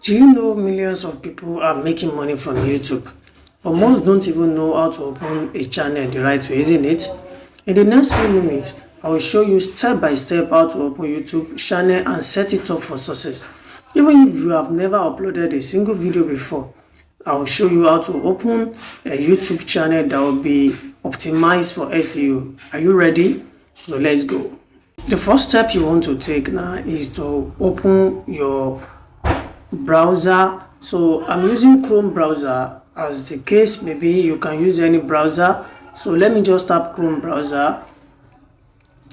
Do you know millions of people are making money from YouTube? But most don't even know how to open a channel the right way, isn't it? In the next few minutes, I will show you step by step how to open YouTube channel and set it up for success. Even if you have never uploaded a single video before, I will show you how to open a YouTube channel that will be optimized for SEO. Are you ready? So let's go. The first step you want to take now is to open your browser. So I'm using Chrome browser. As the case maybe you can use any browser. So let me just tap Chrome browser.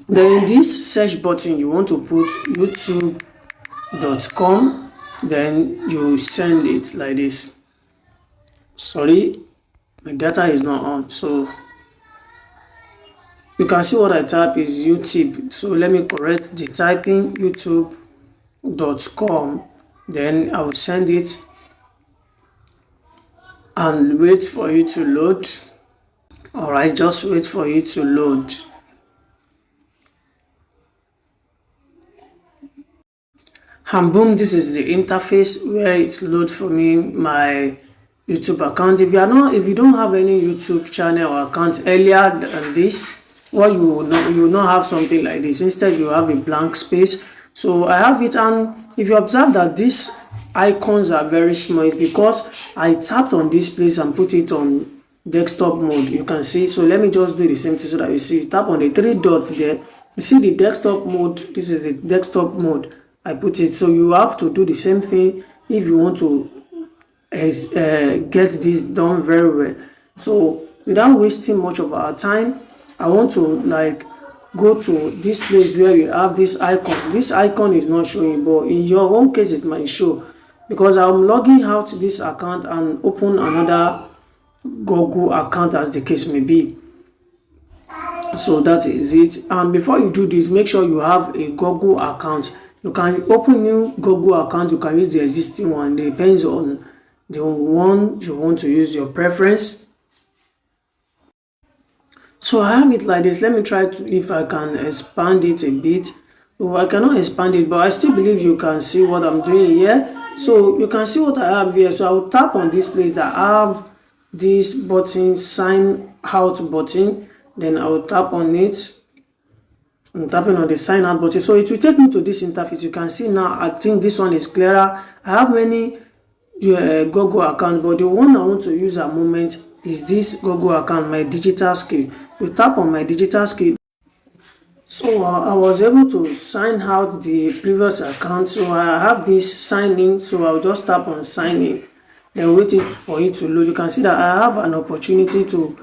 Then in this search button you want to put youtube.com, then you send it like this. Sorry, my data is not on, so you can see what I type is YouTube. So let me correct the typing, youtube.com. Then I will send it and wait for it to load. All right, just wait for it to load. And boom, this is the interface where it loads for me my YouTube account. If you don't have any YouTube channel or account earlier than this, what you will not have something like this. Instead, you have a blank space. So I have it, and if you observe that these icons are very small, it's because I tapped on this place and put it on desktop mode. You can see. So let me just do the same thing so that you see. Tap on the three dots there. You see the desktop mode. This is the desktop mode. I put it. So you have to do the same thing if you want to get this done very well. So without wasting much of our time, I want to go to this place where you have this icon. This icon is not showing, but in your own case it might show, because I'm logging out this account and open another Google account as the case may be. So that is it. And before you do this, make sure you have a Google account. You can open new Google account, you can use the existing one. It depends on the one you want to use, your preference. So I have it like this. Let me try to, if I can expand it a bit. Oh, I cannot expand it, but I still believe you can see what I'm doing here. So you can see what I have here. So I will tap on this place that I have this button, sign out button. Then I will tap on it. I'm tapping on the sign out button. So it will take me to this interface. You can see now, I think this one is clearer. I have many Google accounts, but the one I want to use at the moment is this Google account, my digital skill. You tap on my digital skill. So I was able to sign out the previous account. So I have this sign in. So I'll just tap on sign in. Then wait it for it to load. You can see that I have an opportunity to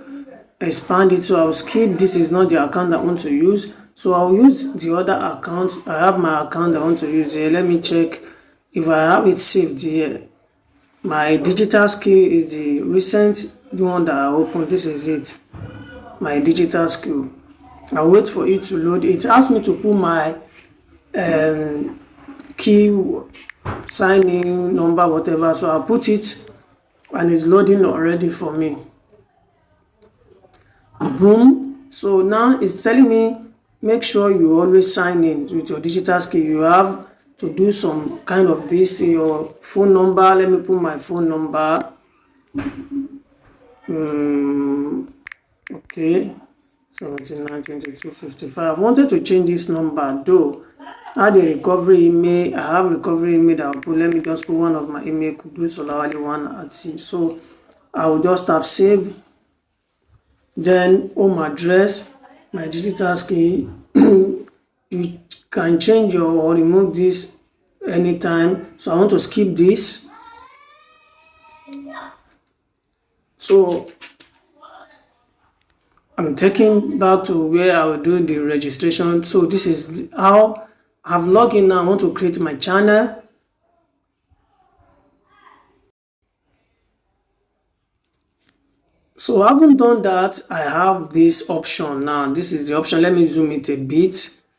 expand it. So I'll skip. This is not the account I want to use. So I'll use the other account. I have my account I want to use here. Let me check if I have it saved here. My digital skill is the recent one that I opened. This is it, my digital skill. I'll wait for it to load. It asks me to put my key, sign in number, whatever. So I'll put it and it's loading already for me. Boom. So now it's telling me make sure you always sign in with your digital skill. You have to do some kind of this, your phone number. Let me put my phone number. Okay, 792255. I wanted to change this number though. I had a recovery email. I have recovery email that I'll put. Let me just put one of my email, kudusolawale1@. So I will just tap save. Then home address, my digital skill. You can change or remove this anytime. So I want to skip this. So I'm taking back to where I will do the registration. So this is how I've logged in now. I want to create my channel. So I haven't done that. I have this option now. This is the option. Let me zoom it a bit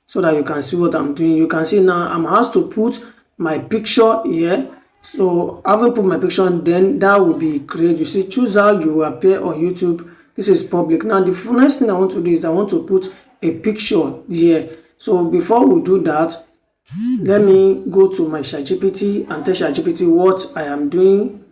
so that you can see what I'm doing. You can see now I'm asked to put my picture here. So I haven't put my picture, then that will be create. You see, choose how you will appear on YouTube. This is public. Now the next thing I want to do is I want to put a picture here. So before we do that, Let me go to my ChatGPT and tell ChatGPT what I am doing.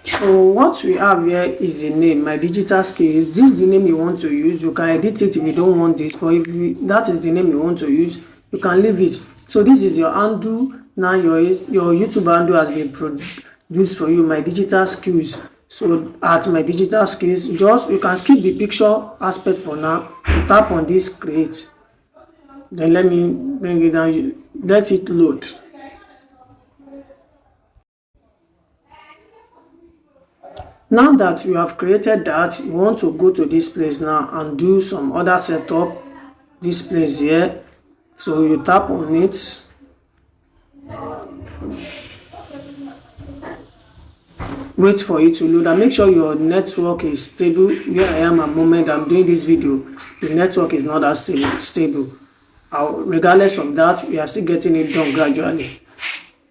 So what we have here is the name, my digital skills. This is the name you want to use. You can edit it if you don't want this, but if that is the name you want to use, you can leave it. So this is your handle. Now your YouTube handle has been produced for you, my digital skills. So at my digital skills, just you can skip the picture aspect for now. Tap on this create. Then let me bring it down. Let it load. Now that you have created that, you want to go to this place now and do some other setup. This place here, so you tap on it. Wait for it to load and make sure your network is stable. Where I am at the moment I'm doing this video, the network is not that stable. Regardless of that, we are still getting it done gradually.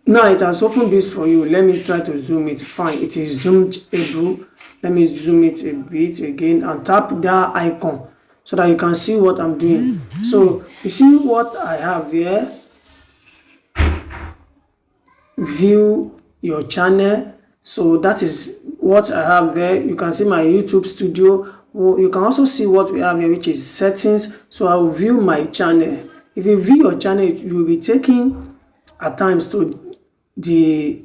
Now it has opened this for you. Let me try to zoom it. Fine, it is zoomed able. Let me zoom it a bit again and tap that icon so that you can see what I'm doing. So you see what I have here. View your channel. So that is what I have there. You can see my YouTube studio. Well, you can also see what we have here, which is settings. So I will view my channel. If you view your channel, you will be taking at times to the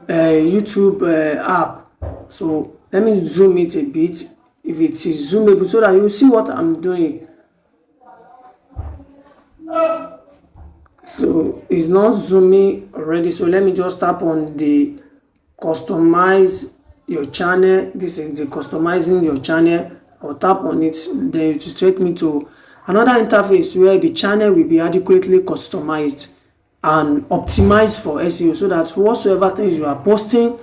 YouTube app. So let me zoom it a bit if it is zoomable so that you see what I'm doing. So it's not zooming already, so let me just tap on the customize your channel. This is the customizing your channel. I'll tap on it, then it will take me to another interface where the channel will be adequately customized and optimized for SEO, so that whatsoever things you are posting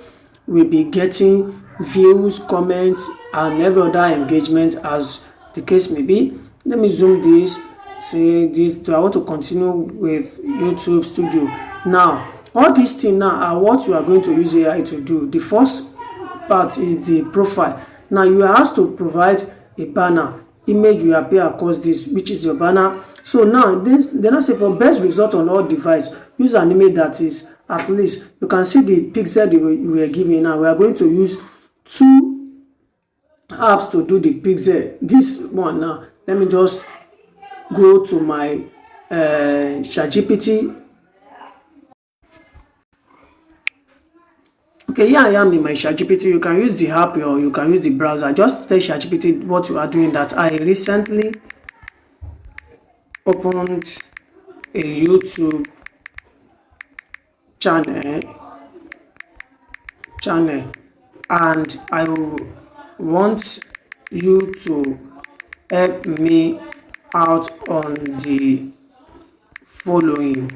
will be getting views, comments, and every other engagement as the case may be. Let me zoom this. Say this. I want to continue with YouTube Studio. Now, all these things now are what you are going to use AI to do. The first part is the profile. Now you are asked to provide a banner. Image will appear across this, which is your banner. So now they now say for best result on all device, use an image that is at least, you can see the pixel we are giving now. We are going to use 2 apps to do the pixel. This one now, let me just go to my ChatGPT. Okay, here I am in my ChatGPT. You can use the app or you can use the browser. Just tell ChatGPT what you are doing, that I recently opened a YouTube channel and I want you to help me out on the following.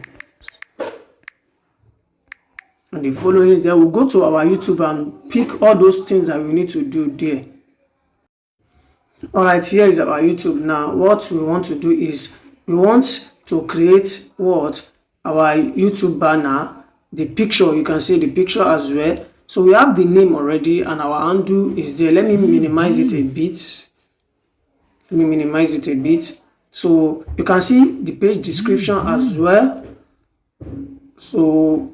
And the following is there. We'll go to our YouTube and pick all those things that we need to do there. All right, here is our YouTube. Now what we want to do is we want to create what our YouTube banner, the picture. You can see the picture as well. So we have the name already and our handle is there. Let me minimize it a bit. So you can see the page description as well. So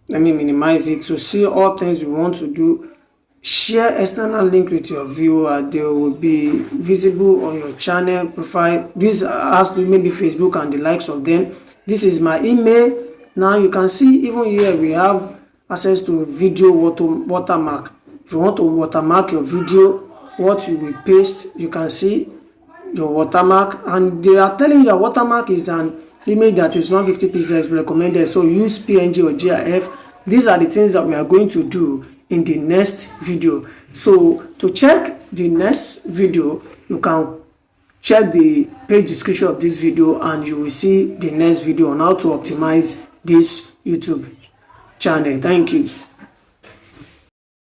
let me minimize it to see all things we want to do. Share external link with your viewer. They will be visible on your channel profile. This has to maybe Facebook and the likes of them. This is my email. Now you can see even here we have access to video watermark. If you want to watermark your video, what you will paste, you can see your watermark, and they are telling you your watermark is an image that is 150 pixels recommended, so use PNG or GIF. These are the things that we are going to do in the next video. So to check the next video, you can check the page description of this video and you will see the next video on how to optimize this YouTube channel. Thank you.